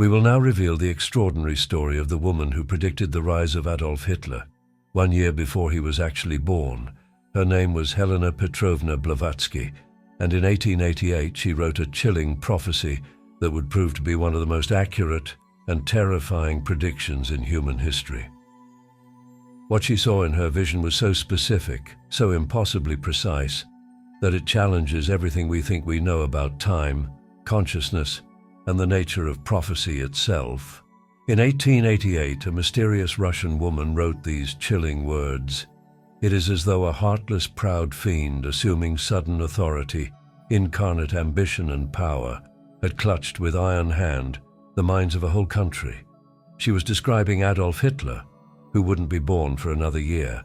We will now reveal the extraordinary story of the woman who predicted the rise of Adolf Hitler 1 year before he was actually born. Her name was Helena Petrovna Blavatsky, and in 1888 she wrote a chilling prophecy that would prove to be one of the most accurate and terrifying predictions in human history. What she saw in her vision was so specific, so impossibly precise, that it challenges everything we think we know about time, consciousness, and the nature of prophecy itself. In 1888, a mysterious Russian woman wrote these chilling words. It is as though a heartless, proud fiend, assuming sudden authority, incarnate ambition and power, had clutched with iron hand the minds of a whole country. She was describing Adolf Hitler, who wouldn't be born for another year.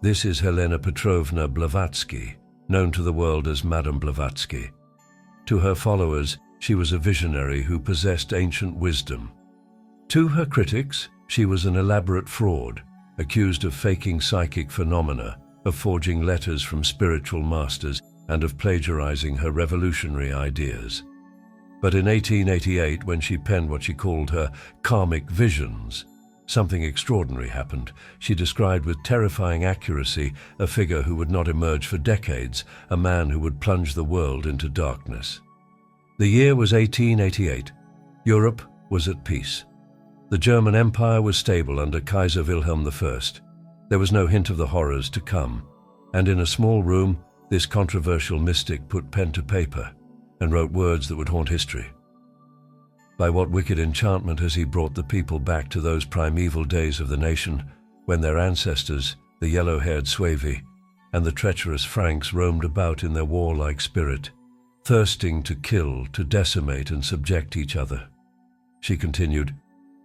This is Helena Petrovna Blavatsky, known to the world as Madame Blavatsky. To her followers, she was a visionary who possessed ancient wisdom. To her critics, she was an elaborate fraud, accused of faking psychic phenomena, of forging letters from spiritual masters, and of plagiarizing her revolutionary ideas. But in 1888, when she penned what she called her Karmic Visions, something extraordinary happened. She described with terrifying accuracy a figure who would not emerge for decades, a man who would plunge the world into darkness. The year was 1888. Europe was at peace. The German Empire was stable under Kaiser Wilhelm I. There was no hint of the horrors to come, and in a small room, this controversial mystic put pen to paper and wrote words that would haunt history. By what wicked enchantment has he brought the people back to those primeval days of the nation when their ancestors, the yellow-haired Suevi, and the treacherous Franks roamed about in their warlike spirit, thirsting to kill, to decimate and subject each other? She continued,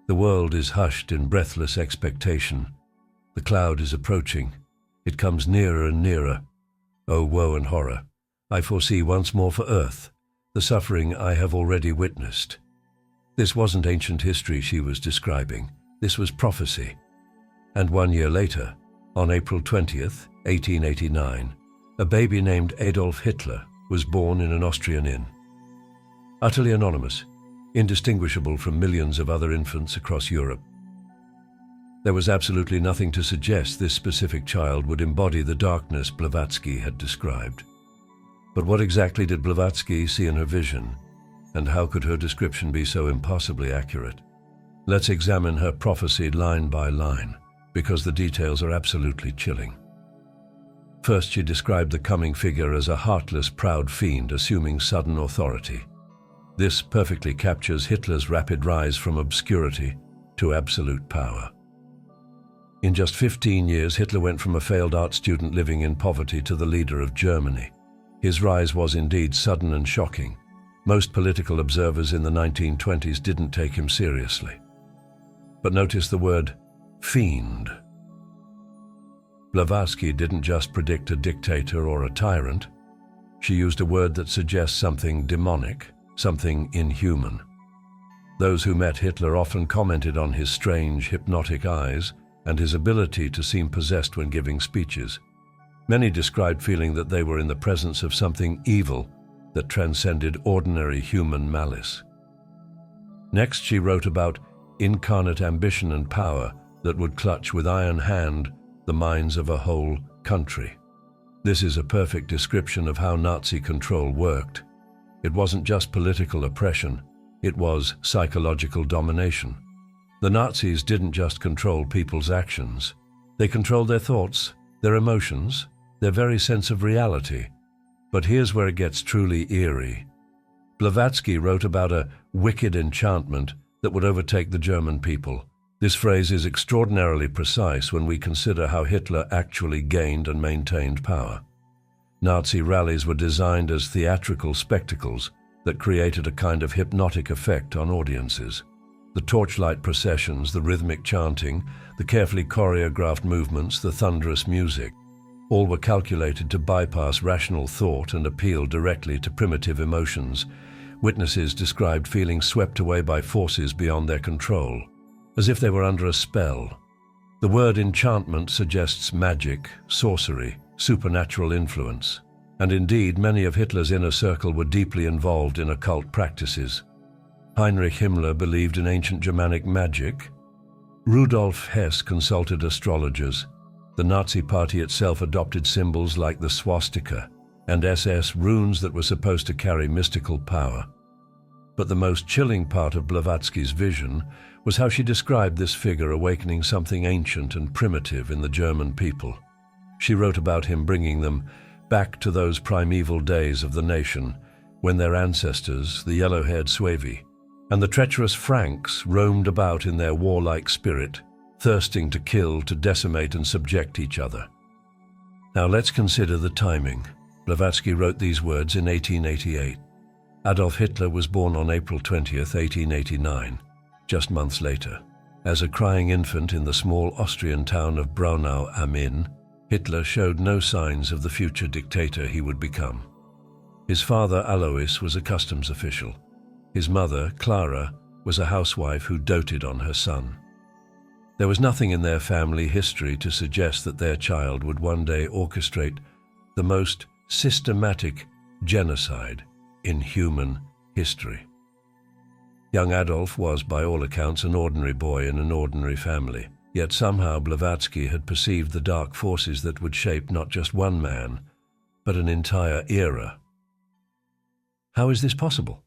"The world is hushed in breathless expectation. The cloud is approaching. It comes nearer and nearer. Oh, woe and horror! I foresee once more for Earth the suffering I have already witnessed." This wasn't ancient history she was describing. This was prophecy. And 1 year later, on April 20th, 1889, a baby named Adolf Hitler was born in an Austrian inn. Utterly anonymous, indistinguishable from millions of other infants across Europe. There was absolutely nothing to suggest this specific child would embody the darkness Blavatsky had described. But what exactly did Blavatsky see in her vision, and how could her description be so impossibly accurate? Let's examine her prophecy line by line, because the details are absolutely chilling. First, she described the coming figure as a heartless, proud fiend assuming sudden authority. This perfectly captures Hitler's rapid rise from obscurity to absolute power. In just 15 years, Hitler went from a failed art student living in poverty to the leader of Germany. His rise was indeed sudden and shocking. Most political observers in the 1920s didn't take him seriously. But notice the word fiend. Blavatsky didn't just predict a dictator or a tyrant. She used a word that suggests something demonic, something inhuman. Those who met Hitler often commented on his strange, hypnotic eyes and his ability to seem possessed when giving speeches. Many described feeling that they were in the presence of something evil that transcended ordinary human malice. Next, she wrote about incarnate ambition and power that would clutch with iron hand the minds of a whole country. This is a perfect description of how Nazi control worked. It wasn't just political oppression, it was psychological domination. The Nazis didn't just control people's actions, they controlled their thoughts, their emotions, their very sense of reality. But here's where it gets truly eerie. Blavatsky wrote about a wicked enchantment that would overtake the German people. This phrase is extraordinarily precise when we consider how Hitler actually gained and maintained power. Nazi rallies were designed as theatrical spectacles that created a kind of hypnotic effect on audiences. The torchlight processions, the rhythmic chanting, the carefully choreographed movements, the thunderous music, all were calculated to bypass rational thought and appeal directly to primitive emotions. Witnesses described feeling swept away by forces beyond their control, as if they were under a spell. The word enchantment suggests magic, sorcery, supernatural influence, and indeed many of Hitler's inner circle were deeply involved in occult practices. Heinrich Himmler believed in ancient Germanic magic. Rudolf Hess consulted astrologers. The Nazi Party itself adopted symbols like the swastika and SS runes that were supposed to carry mystical power. But the most chilling part of Blavatsky's vision was how she described this figure awakening something ancient and primitive in the German people. She wrote about him bringing them back to those primeval days of the nation when their ancestors, the yellow-haired Suevi, and the treacherous Franks roamed about in their warlike spirit, thirsting to kill, to decimate and subject each other. Now let's consider the timing. Blavatsky wrote these words in 1888. Adolf Hitler was born on April 20th, 1889, just months later. As a crying infant in the small Austrian town of Braunau am Inn, Hitler showed no signs of the future dictator he would become. His father, Alois, was a customs official. His mother, Clara, was a housewife who doted on her son. There was nothing in their family history to suggest that their child would one day orchestrate the most systematic genocide in human history. Young Adolf was, by all accounts, an ordinary boy in an ordinary family, yet somehow Blavatsky had perceived the dark forces that would shape not just one man, but an entire era. How is this possible?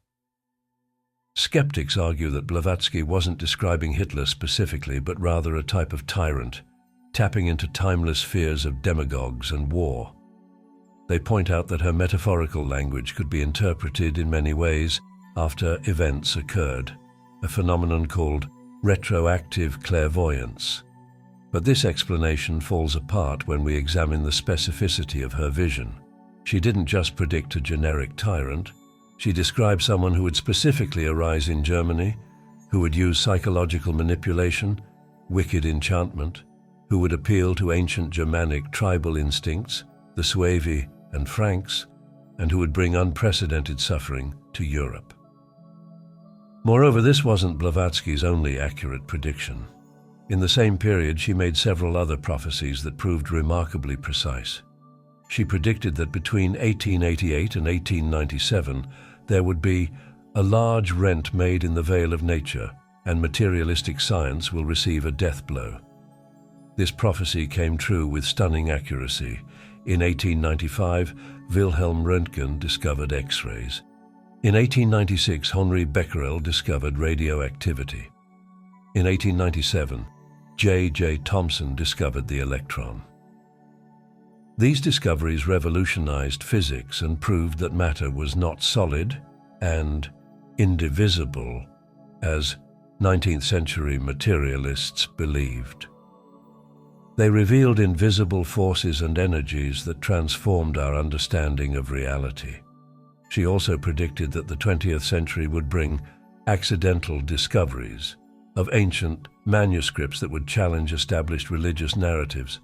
Skeptics argue that Blavatsky wasn't describing Hitler specifically, but rather a type of tyrant, tapping into timeless fears of demagogues and war. They point out that her metaphorical language could be interpreted in many ways after events occurred, a phenomenon called retroactive clairvoyance. But this explanation falls apart when we examine the specificity of her vision. She didn't just predict a generic tyrant. She described someone who would specifically arise in Germany, who would use psychological manipulation, wicked enchantment, who would appeal to ancient Germanic tribal instincts, the Suevi and Franks, and who would bring unprecedented suffering to Europe. Moreover, this wasn't Blavatsky's only accurate prediction. In the same period, she made several other prophecies that proved remarkably precise. She predicted that between 1888 and 1897, there would be a large rent made in the veil of nature, and materialistic science will receive a death blow. This prophecy came true with stunning accuracy. In 1895, Wilhelm Röntgen discovered X-rays. In 1896, Henri Becquerel discovered radioactivity. In 1897, J.J. Thomson discovered the electron. These discoveries revolutionized physics and proved that matter was not solid and indivisible, as 19th century materialists believed. They revealed invisible forces and energies that transformed our understanding of reality. She also predicted that the 20th century would bring accidental discoveries of ancient manuscripts that would challenge established religious narratives.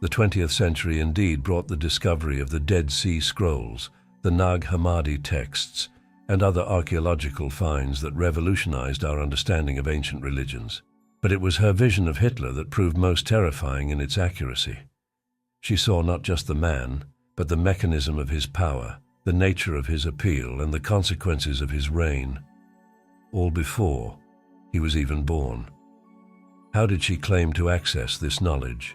The 20th century indeed brought the discovery of the Dead Sea Scrolls, the Nag Hammadi texts, and other archaeological finds that revolutionized our understanding of ancient religions. But it was her vision of Hitler that proved most terrifying in its accuracy. She saw not just the man, but the mechanism of his power, the nature of his appeal, and the consequences of his reign, all before he was even born. How did she claim to access this knowledge?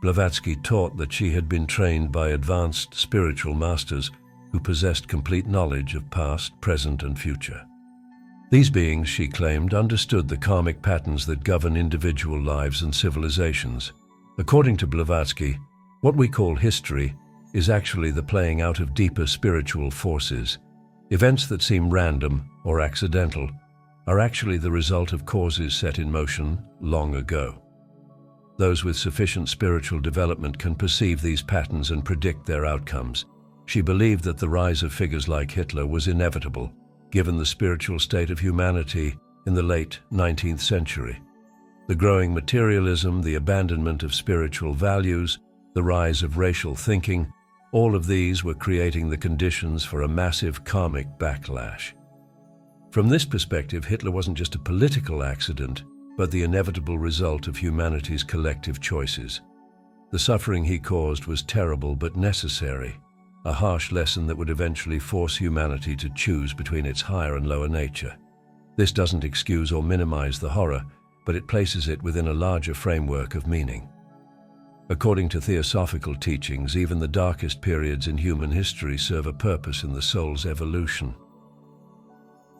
Blavatsky taught that she had been trained by advanced spiritual masters who possessed complete knowledge of past, present, and future. These beings, she claimed, understood the karmic patterns that govern individual lives and civilizations. According to Blavatsky, what we call history is actually the playing out of deeper spiritual forces. Events that seem random or accidental are actually the result of causes set in motion long ago. Those with sufficient spiritual development can perceive these patterns and predict their outcomes. She believed that the rise of figures like Hitler was inevitable, given the spiritual state of humanity in the late 19th century. The growing materialism, the abandonment of spiritual values, the rise of racial thinking, all of these were creating the conditions for a massive karmic backlash. From this perspective, Hitler wasn't just a political accident, but the inevitable result of humanity's collective choices. The suffering he caused was terrible but necessary, a harsh lesson that would eventually force humanity to choose between its higher and lower nature. This doesn't excuse or minimize the horror, but it places it within a larger framework of meaning. According to theosophical teachings, even the darkest periods in human history serve a purpose in the soul's evolution.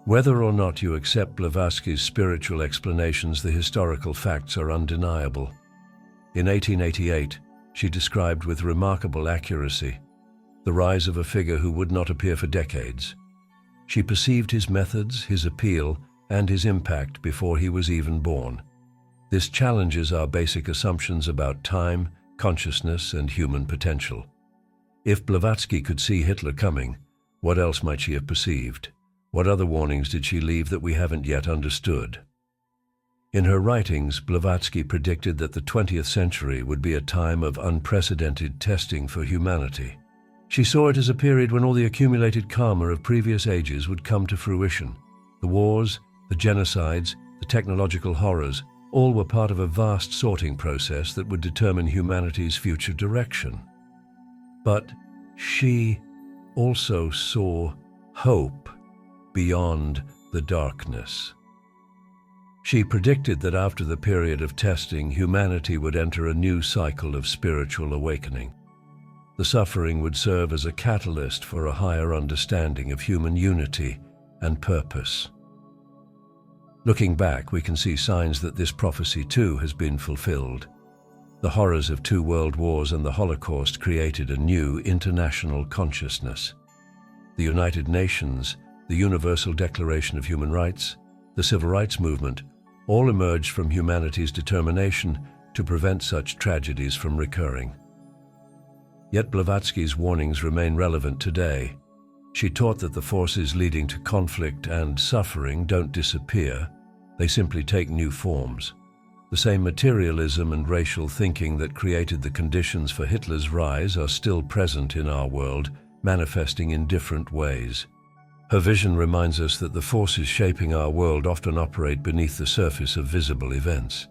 Whether or not you accept Blavatsky's spiritual explanations, the historical facts are undeniable. In 1888, she described with remarkable accuracy the rise of a figure who would not appear for decades. She perceived his methods, his appeal, and his impact before he was even born. This challenges our basic assumptions about time, consciousness, and human potential. If Blavatsky could see Hitler coming, what else might she have perceived? What other warnings did she leave that we haven't yet understood? In her writings, Blavatsky predicted that the 20th century would be a time of unprecedented testing for humanity. She saw it as a period when all the accumulated karma of previous ages would come to fruition. The wars, the genocides, the technological horrors, all were part of a vast sorting process that would determine humanity's future direction. But she also saw hope beyond the darkness. She predicted that after the period of testing, humanity would enter a new cycle of spiritual awakening. The suffering would serve as a catalyst for a higher understanding of human unity and purpose. Looking back, we can see signs that this prophecy too has been fulfilled. The horrors of 2 world wars and the Holocaust created a new international consciousness. The United Nations, the Universal Declaration of Human Rights, the Civil Rights Movement, all emerged from humanity's determination to prevent such tragedies from recurring. Yet Blavatsky's warnings remain relevant today. She taught that the forces leading to conflict and suffering don't disappear, they simply take new forms. The same materialism and racial thinking that created the conditions for Hitler's rise are still present in our world, manifesting in different ways. Her vision reminds us that the forces shaping our world often operate beneath the surface of visible events.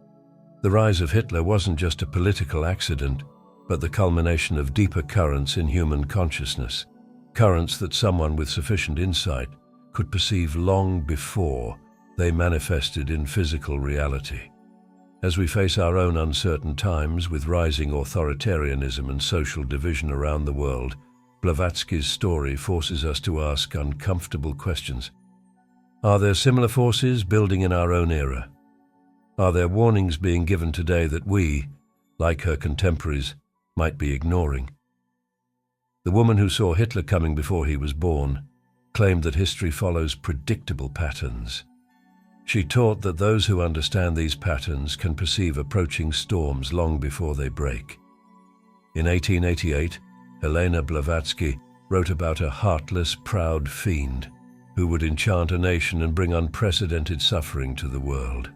The rise of Hitler wasn't just a political accident, but the culmination of deeper currents in human consciousness, currents that someone with sufficient insight could perceive long before they manifested in physical reality. As we face our own uncertain times with rising authoritarianism and social division around the world, Blavatsky's story forces us to ask uncomfortable questions. Are there similar forces building in our own era? Are there warnings being given today that we, like her contemporaries, might be ignoring? The woman who saw Hitler coming before he was born claimed that history follows predictable patterns. She taught that those who understand these patterns can perceive approaching storms long before they break. In 1888, Helena Blavatsky wrote about a heartless, proud fiend who would enchant a nation and bring unprecedented suffering to the world.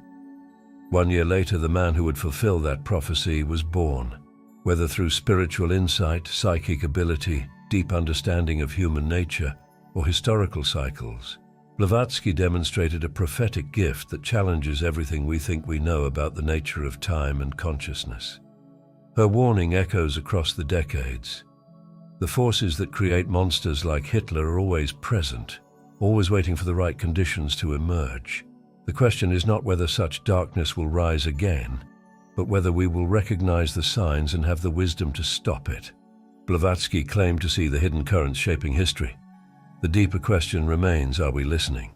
1 year later, the man who would fulfill that prophecy was born. Whether through spiritual insight, psychic ability, deep understanding of human nature, or historical cycles, Blavatsky demonstrated a prophetic gift that challenges everything we think we know about the nature of time and consciousness. Her warning echoes across the decades. The forces that create monsters like Hitler are always present, always waiting for the right conditions to emerge. The question is not whether such darkness will rise again, but whether we will recognize the signs and have the wisdom to stop it. Blavatsky claimed to see the hidden currents shaping history. The deeper question remains, are we listening?